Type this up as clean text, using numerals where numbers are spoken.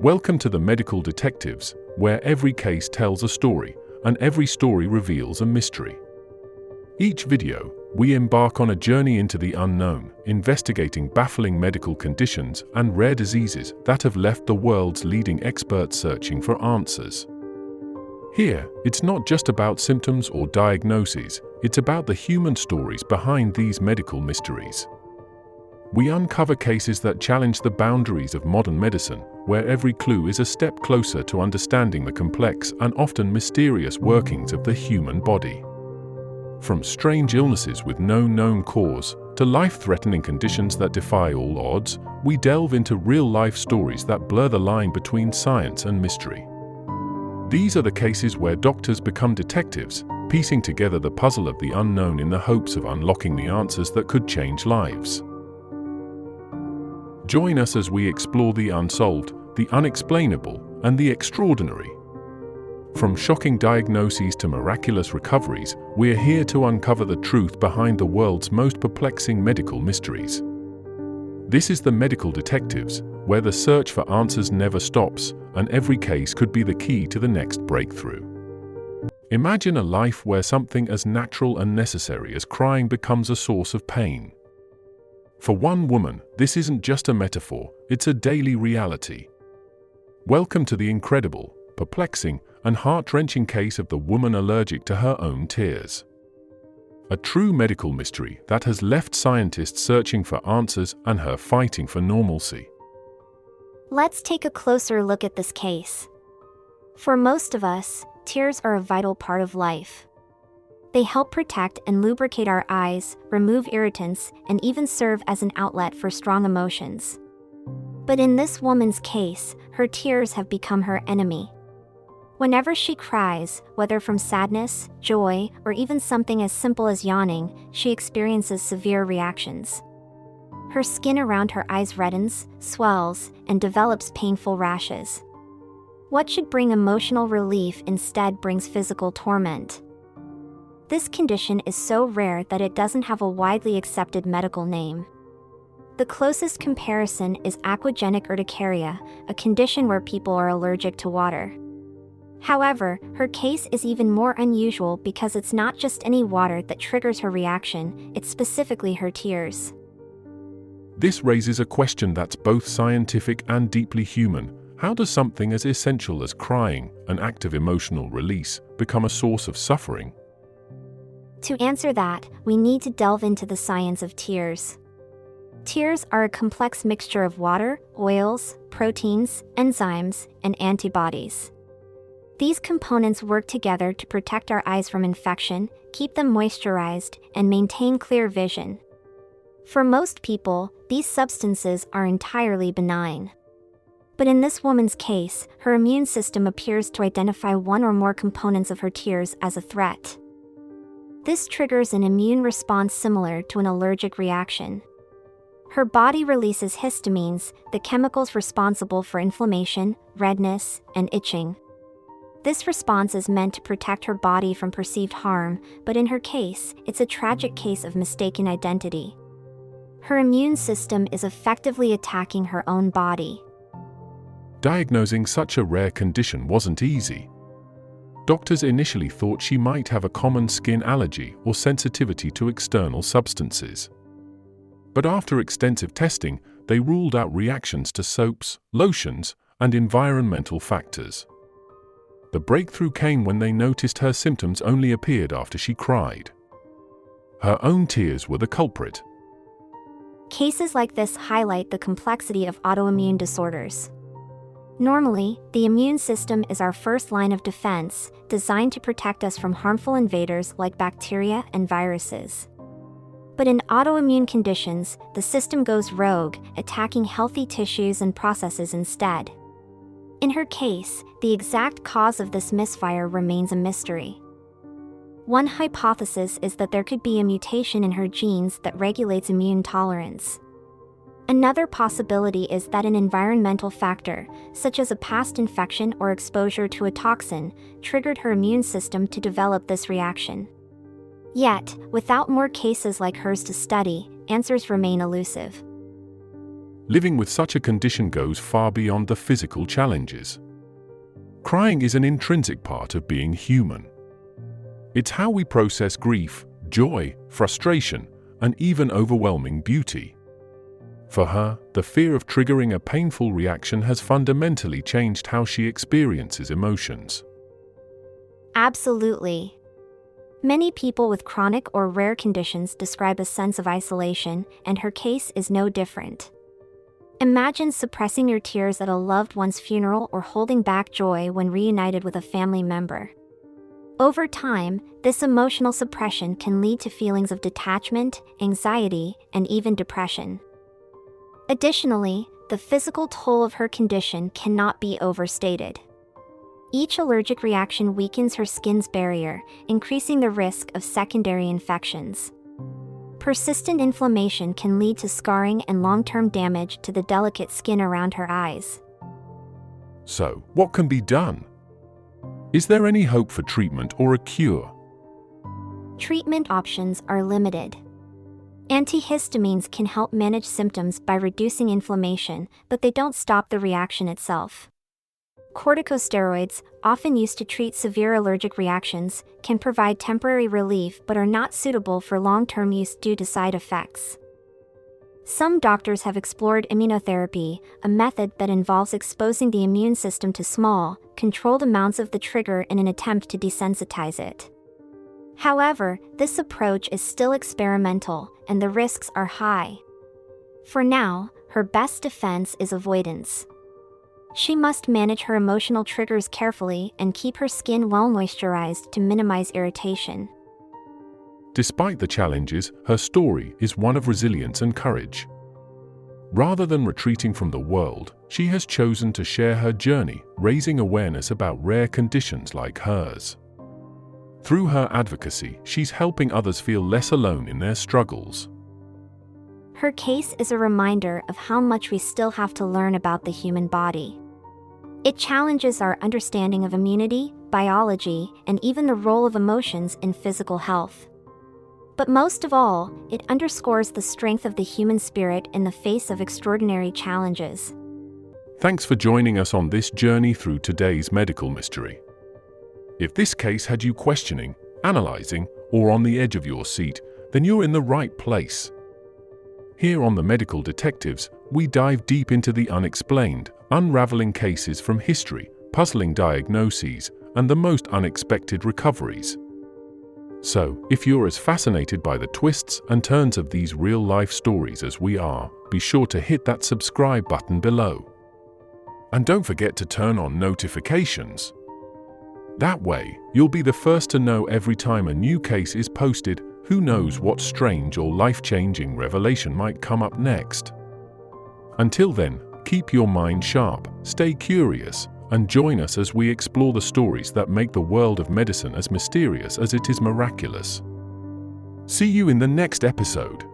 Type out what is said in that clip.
Welcome to the Medical Detectives, where every case tells a story, and every story reveals a mystery. Each video, we embark on a journey into the unknown, investigating baffling medical conditions and rare diseases that have left the world's leading experts searching for answers. Here, it's not just about symptoms or diagnoses, it's about the human stories behind these medical mysteries. We uncover cases that challenge the boundaries of modern medicine, where every clue is a step closer to understanding the complex and often mysterious workings of the human body. From strange illnesses with no known cause to life-threatening conditions that defy all odds, we delve into real-life stories that blur the line between science and mystery. These are the cases where doctors become detectives, piecing together the puzzle of the unknown in the hopes of unlocking the answers that could change lives. Join us as we explore the unsolved, the unexplainable, and the extraordinary. From shocking diagnoses to miraculous recoveries, we're here to uncover the truth behind the world's most perplexing medical mysteries. This is the Medical Detectives, where the search for answers never stops, and every case could be the key to the next breakthrough. Imagine a life where something as natural and necessary as crying becomes a source of pain. For one woman, this isn't just a metaphor, it's a daily reality. Welcome to the incredible, perplexing, and heart-wrenching case of the woman allergic to her own tears. A true medical mystery that has left scientists searching for answers and her fighting for normalcy. Let's take a closer look at this case. For most of us, tears are a vital part of life. They help protect and lubricate our eyes, remove irritants, and even serve as an outlet for strong emotions. But in this woman's case, her tears have become her enemy. Whenever she cries, whether from sadness, joy, or even something as simple as yawning, she experiences severe reactions. Her skin around her eyes reddens, swells, and develops painful rashes. What should bring emotional relief instead brings physical torment. This condition is so rare that it doesn't have a widely accepted medical name. The closest comparison is aquagenic urticaria, a condition where people are allergic to water. However, her case is even more unusual because it's not just any water that triggers her reaction, it's specifically her tears. This raises a question that's both scientific and deeply human. How does something as essential as crying, an act of emotional release, become a source of suffering? To answer that, we need to delve into the science of tears. Tears are a complex mixture of water, oils, proteins, enzymes, and antibodies. These components work together to protect our eyes from infection, keep them moisturized, and maintain clear vision. For most people, these substances are entirely benign. But in this woman's case, her immune system appears to identify one or more components of her tears as a threat. This triggers an immune response similar to an allergic reaction. Her body releases histamines, the chemicals responsible for inflammation, redness, and itching. This response is meant to protect her body from perceived harm, but in her case, it's a tragic case of mistaken identity. Her immune system is effectively attacking her own body. Diagnosing such a rare condition wasn't easy. Doctors initially thought she might have a common skin allergy or sensitivity to external substances. But after extensive testing, they ruled out reactions to soaps, lotions, and environmental factors. The breakthrough came when they noticed her symptoms only appeared after she cried. Her own tears were the culprit. Cases like this highlight the complexity of autoimmune disorders. Normally, the immune system is our first line of defense, designed to protect us from harmful invaders like bacteria and viruses. But in autoimmune conditions, the system goes rogue, attacking healthy tissues and processes instead. In her case, the exact cause of this misfire remains a mystery. One hypothesis is that there could be a mutation in her genes that regulates immune tolerance. Another possibility is that an environmental factor, such as a past infection or exposure to a toxin, triggered her immune system to develop this reaction. Yet, without more cases like hers to study, answers remain elusive. living with such a condition goes far beyond the physical challenges. Crying is an intrinsic part of being human. It's how we process grief, joy, frustration, and even overwhelming beauty. For her, the fear of triggering a painful reaction has fundamentally changed how she experiences emotions. Absolutely. Many people with chronic or rare conditions describe a sense of isolation, and her case is no different. Imagine suppressing your tears at a loved one's funeral or holding back joy when reunited with a family member. Over time, this emotional suppression can lead to feelings of detachment, anxiety, and even depression. Additionally, the physical toll of her condition cannot be overstated. Each allergic reaction weakens her skin's barrier, increasing the risk of secondary infections. Persistent inflammation can lead to scarring and long-term damage to the delicate skin around her eyes. So, what can be done? Is there any hope for treatment or a cure? Treatment options are limited. Antihistamines can help manage symptoms by reducing inflammation, but they don't stop the reaction itself. Corticosteroids, often used to treat severe allergic reactions, can provide temporary relief but are not suitable for long-term use due to side effects. Some doctors have explored immunotherapy, a method that involves exposing the immune system to small, controlled amounts of the trigger in an attempt to desensitize it. However, this approach is still experimental, and the risks are high. For now, her best defense is avoidance. She must manage her emotional triggers carefully and keep her skin well moisturized to minimize irritation. Despite the challenges, her story is one of resilience and courage. Rather than retreating from the world, she has chosen to share her journey, raising awareness about rare conditions like hers. Through her advocacy, she's helping others feel less alone in their struggles. Her case is a reminder of how much we still have to learn about the human body. It challenges our understanding of immunity, biology, and even the role of emotions in physical health. But most of all, it underscores the strength of the human spirit in the face of extraordinary challenges. Thanks for joining us on this journey through today's medical mystery. If this case had you questioning, analyzing, or on the edge of your seat, then you're in the right place. Here on The Medical Detectives, we dive deep into the unexplained, unraveling cases from history, puzzling diagnoses, and the most unexpected recoveries. So, if you're as fascinated by the twists and turns of these real-life stories as we are, be sure to hit that subscribe button below. And don't forget to turn on notifications. That way, you'll be the first to know every time a new case is posted. Who knows what strange or life-changing revelation might come up next? Until then, keep your mind sharp, stay curious, and join us as we explore the stories that make the world of medicine as mysterious as it is miraculous. See you in the next episode.